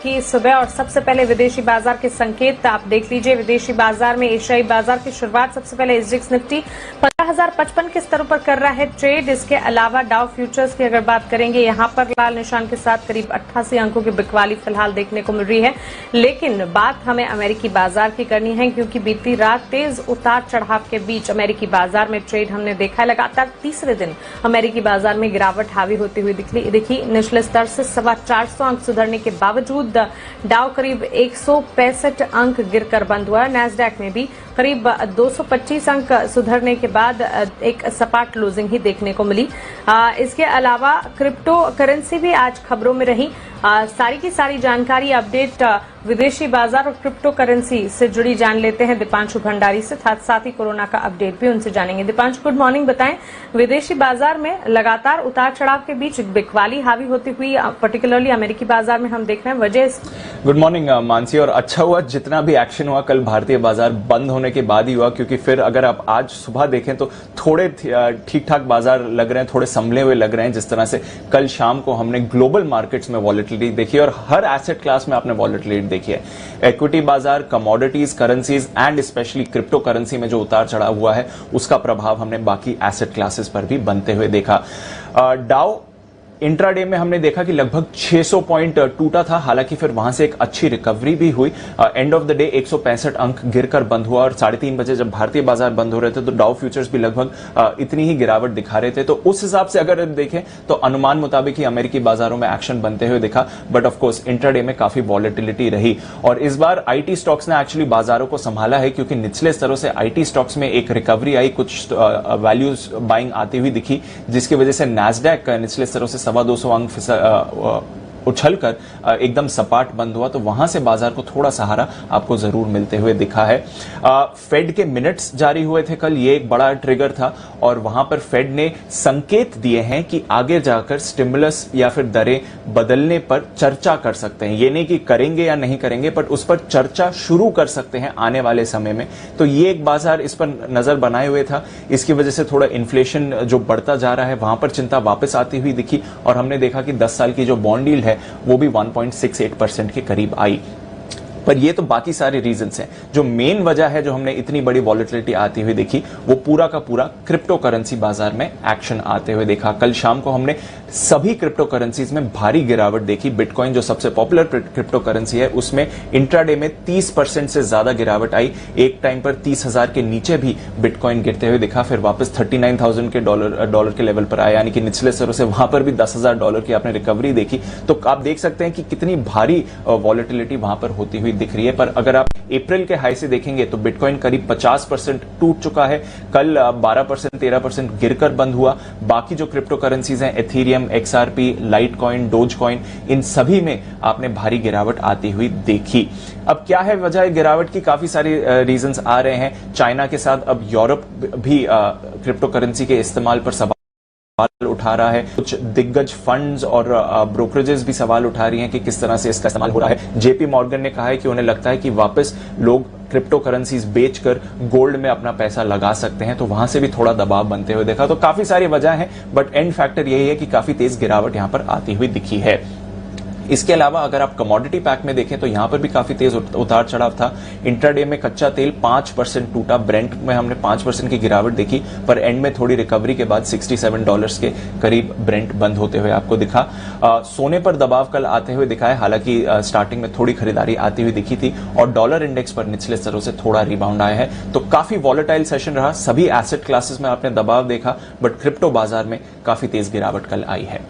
की सुबह और सबसे पहले विदेशी बाजार के संकेत आप देख लीजिए। विदेशी बाजार में एशियाई बाजार की शुरुआत सबसे पहले एसजीएक्स निफ्टी 15,055 के स्तरों पर कर रहा है ट्रेड। इसके अलावा डाउ फ्यूचर्स की अगर बात करेंगे, यहां पर लाल निशान के साथ करीब 88 अंकों की बिकवाली फिलहाल देखने को मिल रही है। लेकिन बात हमें अमेरिकी बाजार की करनी है, क्योंकि बीती रात तेज उतार चढ़ाव के बीच अमेरिकी बाजार में ट्रेड हमने देखा है। लगातार तीसरे दिन अमेरिकी बाजार में गिरावट हावी होती हुई दिखी। निचले स्तर से 425 अंक सुधरने के बावजूद डाउ करीब 165 अंक गिरकर बंद हुआ। नैस्डैक में भी करीब 225 अंक सुधरने के बाद एक सपाट लूजिंग ही देखने को मिली। इसके अलावा क्रिप्टो करेंसी भी आज खबरों में रही। सारी की सारी जानकारी अपडेट विदेशी बाजार और क्रिप्टो करेंसी से जुड़ी जान लेते हैं दीपांशु भंडारी से, साथ ही कोरोना का अपडेट भी उनसे जानेंगे। Deepanshu, good morning. बताएं, विदेशी बाजार में लगातार उतार चढ़ाव के बीच बिकवाली हावी होती हुई पर्टिकुलरली अमेरिकी बाजार में हम देख रहे हैं, वजह? Good morning Mansi. और अच्छा हुआ जितना भी एक्शन हुआ कल भारतीय बाजार बंद होने के बाद ही हुआ, क्योंकि फिर अगर आप आज सुबह देखें तो थोड़े ठीक ठाक बाजार लग रहे हैं, थोड़े संभले हुए लग रहे हैं। जिस तरह से कल शाम को हमने ग्लोबल मार्केट्स में वॉलेटिलिटी देखी और हर एसेट क्लास में आपने वॉलेटिलिटी देखी है। इक्विटी बाजार, commodities, currencies and specially crypto currency में जो उतार चढ़ाव हुआ है उसका प्रभाव हमने बाकी एसेट क्लासेस पर भी बनते हुए देखा। डाउ इंट्राडे में हमने देखा कि लगभग 600 पॉइंट टूटा था, हालांकि फिर वहां से एक अच्छी रिकवरी भी हुई। एंड ऑफ द डे 165 अंक गिरकर बंद हुआ और 3:30 बजे जब भारतीय बाजार बंद हो रहे थे तो डाउ फ्यूचर्स भी लगभग इतनी ही गिरावट दिखा रहे थे। तो उस हिसाब से अगर देखें तो अनुमान मुताबिक ही अमेरिकी बाजारों में एक्शन बनते हुए दिखा। बट ऑफकोर्स इंट्राडे में काफी वॉलेटिलिटी रही और इस बार आईटी स्टॉक्स ने एक्चुअली बाजारों को संभाला है, क्योंकि निचले स्तरों से आईटी स्टॉक्स में एक रिकवरी आई, कुछ वैल्यूज बाइंग आती हुई दिखी, जिसकी वजह से नैस्डैक निचले स्तरों से 225 अंक उछलकर एकदम सपाट बंद हुआ। तो वहां से बाजार को थोड़ा सहारा आपको जरूर मिलते हुए दिखा है। फेड के मिनट्स जारी हुए थे कल, ये एक बड़ा ट्रिगर था और वहां पर फेड ने संकेत दिए हैं कि आगे जाकर स्टिमुलस या फिर दरें बदलने पर चर्चा कर सकते हैं। ये नहीं कि करेंगे या नहीं करेंगे, बट उस पर चर्चा शुरू कर सकते हैं आने वाले समय में। तो ये एक बाजार इस पर नजर बनाए हुए था। इसकी वजह से थोड़ा इन्फ्लेशन जो बढ़ता जा रहा है वहां पर चिंता वापस आती हुई दिखी और हमने देखा कि 10 साल की जो बॉन्ड यील्ड है वो भी 1.68% के करीब आई। पर ये तो बाकी सारे रीजंस हैं। जो मेन वजह है जो हमने इतनी बड़ी वॉलेटिलिटी आती हुई देखी, वो पूरा का पूरा क्रिप्टो करेंसी बाजार में एक्शन आते हुए देखा। कल शाम को हमने सभी क्रिप्टो करेंसीज में भारी गिरावट देखी। बिटकॉइन जो सबसे पॉपुलर क्रिप्टो करेंसी है उसमें इंट्राडे में 30% से ज्यादा गिरावट आई। एक टाइम पर 30,000 के नीचे भी बिटकॉइन गिरते हुए दिखा, फिर वापस 39,000 के डॉलर के लेवल पर आया, यानी कि निचले स्तरों से वहां पर भी $10,000 की आपने रिकवरी देखी। तो आप देख सकते हैं कि कितनी भारी वॉलेटिलिटी वहां पर होती हुई दिख रही है। पर अगर आप अप्रैल के हाई से देखेंगे तो बिटकॉइन करीब 50% टूट चुका है। कल 12% 13% गिरकर बंद हुआ। बाकी जो क्रिप्टो करेंसीज हैं, एथेरियम, XRP, लाइटकॉइन, डोजकॉइन, इन सभी में आपने भारी गिरावट आती हुई देखी। अब क्या है वजह गिरावट की? काफी सारे रीजंस आ रहे हैं। चाइना के साथ अब यूरोप भी क्रिप्टो करेंसी के इस्तेमाल पर सवाल उठा रहा है। कुछ दिग्गज फंड्स और ब्रोकरेजेस भी सवाल उठा रही हैं कि किस तरह से इसका इस्तेमाल हो रहा है। जेपी मॉर्गन ने कहा है कि उन्हें लगता है कि वापस लोग क्रिप्टो करेंसीज बेचकर गोल्ड में अपना पैसा लगा सकते हैं, तो वहां से भी थोड़ा दबाव बनते हुए देखा। तो काफी सारी वजह है, बट एंड फैक्टर यही है कि काफी तेज गिरावट यहां पर आती हुई दिखी है। इसके अलावा अगर आप कमोडिटी पैक में देखें तो यहां पर भी काफी तेज उतार चढ़ाव था। इंट्राडे में कच्चा तेल 5% टूटा, ब्रेंट में हमने 5% की गिरावट देखी, पर एंड में थोड़ी रिकवरी के बाद $67 के करीब ब्रेंट बंद होते हुए आपको दिखा। सोने पर दबाव कल आते हुए दिखा है, हालांकि स्टार्टिंग में थोड़ी खरीदारी आती हुई दिखी थी और डॉलर इंडेक्स पर निचले स्तरों से थोड़ा रिबाउंड आया है। तो काफी वॉलेटाइल सेशन रहा। सभी एसेट क्लासेस में आपने दबाव देखा, बट क्रिप्टो बाजार में काफी तेज गिरावट कल आई है।